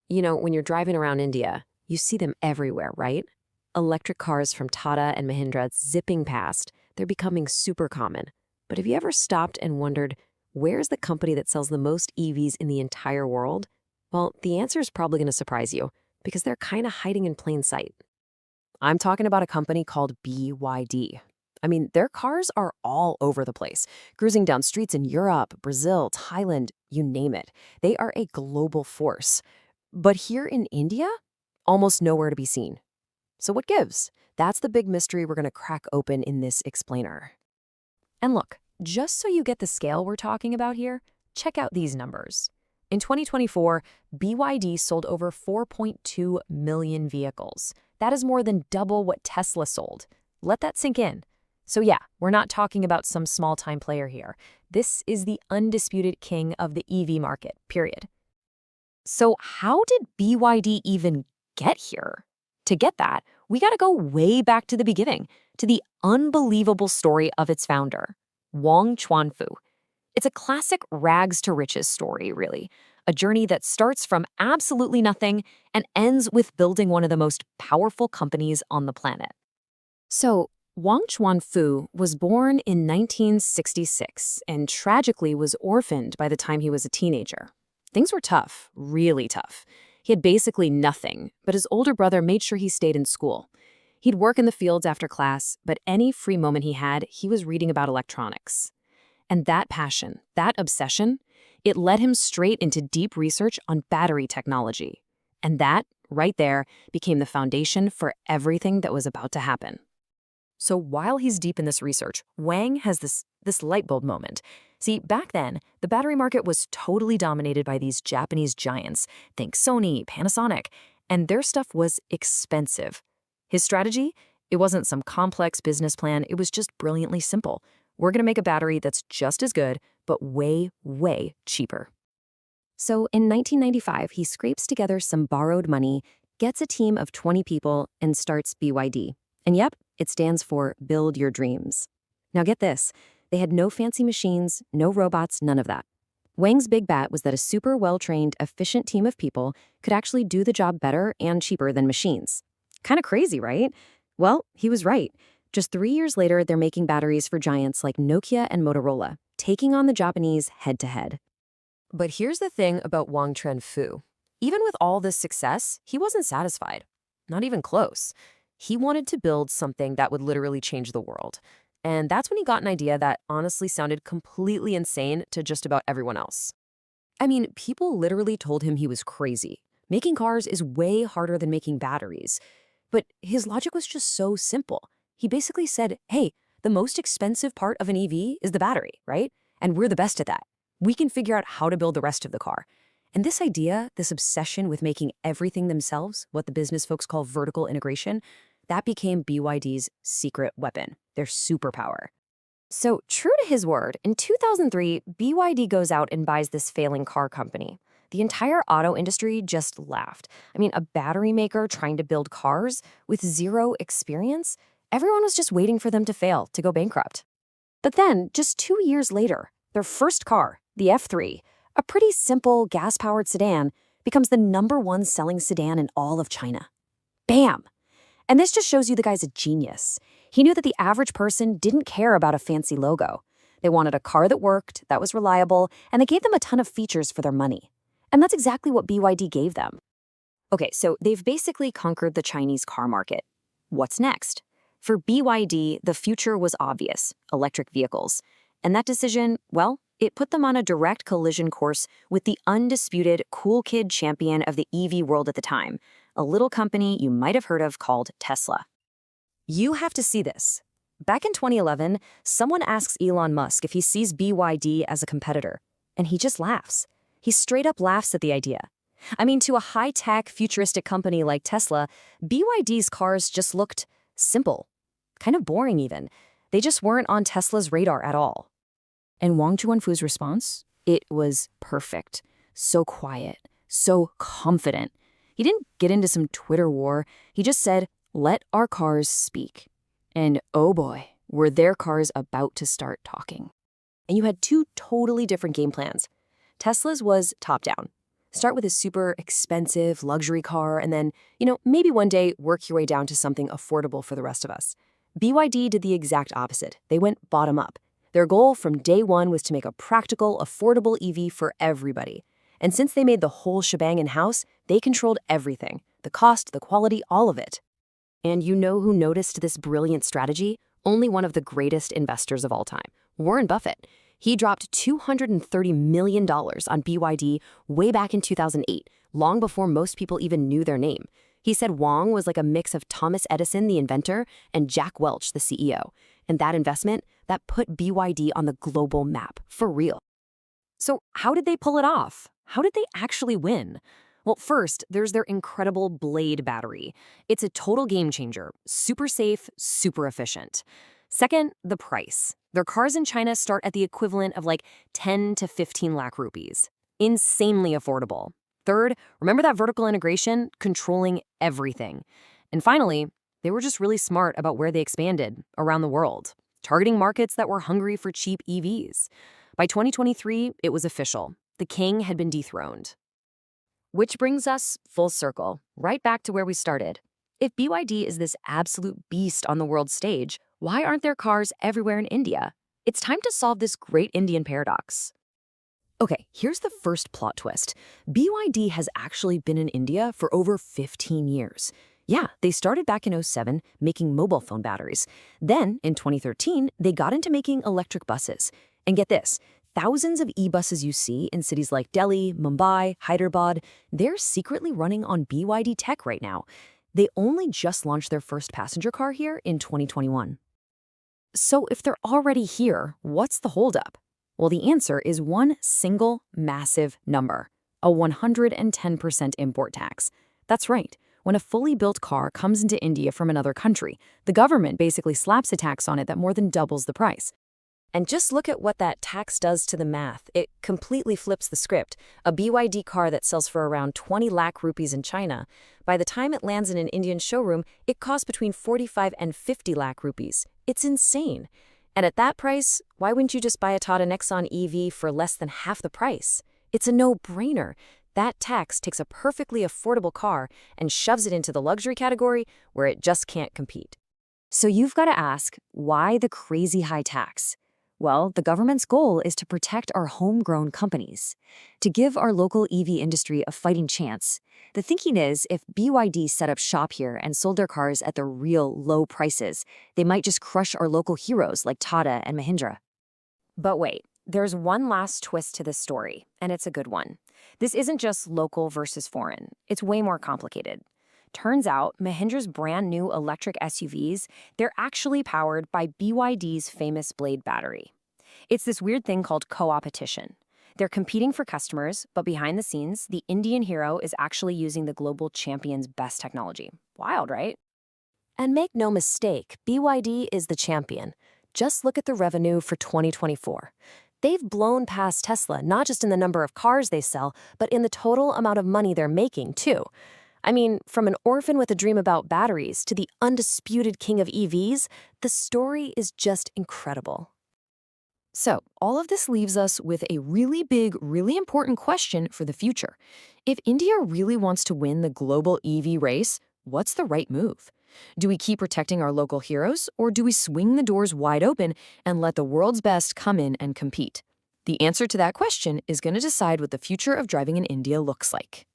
When you're driving around India, you see them everywhere, right? Electric cars from Tata and Mahindra zipping past. They're becoming super common. But have you ever stopped and wondered, where's the company that sells the most EVs in the entire world? Well, the answer is probably going to surprise you, because they're kind of hiding in plain sight. I'm talking about a company called BYD. I mean, their cars are all over the place, cruising down streets in Europe, Brazil, Thailand, you name it. They are a global force. But here in India, almost nowhere to be seen. So what gives? That's the big mystery we're going to crack open in this explainer. And look, just so you get the scale we're talking about here, check out these numbers. In 2024, BYD sold over 4.2 million vehicles. That is more than double what Tesla sold. Let that sink in. So yeah, we're not talking about some small-time player here. This is the undisputed king of the EV market, period. So how did BYD even get here? To get that, we got to go way back to the beginning, to the unbelievable story of its founder, Wang Chuanfu. It's a classic rags to riches story, really, a journey that starts from absolutely nothing and ends with building one of the most powerful companies on the planet. So, Wang Chuanfu was born in 1966 and tragically was orphaned by the time he was a teenager. Things were tough, really tough. He had basically nothing, but his older brother made sure he stayed in school. He'd work in the fields after class, but any free moment he had, he was reading about electronics. And that passion, that obsession, it led him straight into deep research on battery technology. And that, right there, became the foundation for everything that was about to happen. So while he's deep in this research, Wang has this light bulb moment. See, back then, the battery market was totally dominated by these Japanese giants. Think Sony, Panasonic, and their stuff was expensive. His strategy? It wasn't some complex business plan, it was just brilliantly simple. We're going to make a battery that's just as good, but way, way cheaper. So in 1995, he scrapes together some borrowed money, gets a team of 20 people, and starts BYD. And yep, it stands for Build Your Dreams. Now get this, they had no fancy machines, no robots, none of that. Wang's big bet was that a super well-trained, efficient team of people could actually do the job better and cheaper than machines. Kind of crazy, right? Well, he was right. Just 3 years later, they're making batteries for giants like Nokia and Motorola, taking on the Japanese head-to-head. But here's the thing about Wang Chuanfu. Even with all this success, he wasn't satisfied. Not even close. He wanted to build something that would literally change the world. And that's when he got an idea that honestly sounded completely insane to just about everyone else. I mean, people literally told him he was crazy. Making cars is way harder than making batteries. But his logic was just so simple. He basically said, hey, the most expensive part of an EV is the battery, right? And we're the best at that. We can figure out how to build the rest of the car. And this idea, this obsession with making everything themselves, what the business folks call vertical integration, that became BYD's secret weapon, their superpower. So, true to his word, in 2003, BYD goes out and buys this failing car company. The entire auto industry just laughed. I mean, a battery maker trying to build cars with zero experience? Everyone was just waiting for them to fail, to go bankrupt. But then, just 2 years later, their first car, the F3, a pretty simple gas-powered sedan, becomes the #1 selling sedan in all of China. Bam! And this just shows you the guy's a genius. He knew that the average person didn't care about a fancy logo. They wanted a car that worked, that was reliable, and that gave them a ton of features for their money. And that's exactly what BYD gave them. Okay, so they've basically conquered the Chinese car market. What's next? For BYD, the future was obvious, electric vehicles. And that decision, well, it put them on a direct collision course with the undisputed cool kid champion of the EV world at the time, a little company you might have heard of called Tesla. You have to see this. Back in 2011, someone asks Elon Musk if he sees BYD as a competitor, and he just laughs. He straight up laughs at the idea. I mean, to a high-tech, futuristic company like Tesla, BYD's cars just looked simple, kind of boring even. They just weren't on Tesla's radar at all. And Wang Chuanfu's response? It was perfect. So quiet, so confident. He didn't get into some Twitter war. He just said, let our cars speak. And oh boy, were their cars about to start talking. And you had two totally different game plans. Tesla's was top-down. Start with a super expensive luxury car and then, maybe one day work your way down to something affordable for the rest of us. BYD did the exact opposite. They went bottom up. Their goal from day one was to make a practical, affordable EV for everybody. And since they made the whole shebang in-house, they controlled everything. The cost, the quality, all of it. And you know who noticed this brilliant strategy? Only one of the greatest investors of all time, Warren Buffett. He dropped $230 million on BYD way back in 2008, long before most people even knew their name. He said Wang was like a mix of Thomas Edison, the inventor, and Jack Welch, the CEO. And that investment, that put BYD on the global map, for real. So how did they pull it off? How did they actually win? Well, first, there's their incredible Blade battery. It's a total game changer, super safe, super efficient. Second, the price. Their cars in China start at the equivalent of like 10 to 15 lakh rupees. Insanely affordable. Third, remember that vertical integration, controlling everything. And finally, they were just really smart about where they expanded around the world, targeting markets that were hungry for cheap EVs. By 2023, it was official. The king had been dethroned. Which brings us full circle, right back to where we started. If BYD is this absolute beast on the world stage, why aren't there cars everywhere in India? It's time to solve this great Indian paradox. Okay, here's the first plot twist. BYD has actually been in India for over 15 years. Yeah, they started back in '07 making mobile phone batteries. Then, in 2013, they got into making electric buses. And get this, thousands of e-buses you see in cities like Delhi, Mumbai, Hyderabad, they're secretly running on BYD tech right now. They only just launched their first passenger car here in 2021. So if they're already here, what's the holdup? Well, the answer is one single massive number, a 110% import tax. That's right. When a fully built car comes into India from another country, the government basically slaps a tax on it that more than doubles the price. And just look at what that tax does to the math. It completely flips the script. A BYD car that sells for around 20 lakh rupees in China, by the time it lands in an Indian showroom, it costs between 45 and 50 lakh rupees. It's insane. And at that price, why wouldn't you just buy a Tata Nexon EV for less than half the price? It's a no-brainer. That tax takes a perfectly affordable car and shoves it into the luxury category where it just can't compete. So you've got to ask, why the crazy high tax? Well, the government's goal is to protect our homegrown companies, to give our local EV industry a fighting chance. The thinking is, if BYD set up shop here and sold their cars at the real low prices, they might just crush our local heroes like Tata and Mahindra. But wait, there's one last twist to this story, and it's a good one. This isn't just local versus foreign. It's way more complicated. Turns out, Mahindra's brand new electric SUVs, they're actually powered by BYD's famous Blade battery. It's this weird thing called co-opetition. They're competing for customers, but behind the scenes, the Indian hero is actually using the global champion's best technology. Wild, right? And make no mistake, BYD is the champion. Just look at the revenue for 2024. They've blown past Tesla, not just in the number of cars they sell, but in the total amount of money they're making, too. I mean, from an orphan with a dream about batteries to the undisputed king of EVs, the story is just incredible. So, all of this leaves us with a really big, really important question for the future. If India really wants to win the global EV race, what's the right move? Do we keep protecting our local heroes, or do we swing the doors wide open and let the world's best come in and compete? The answer to that question is going to decide what the future of driving in India looks like.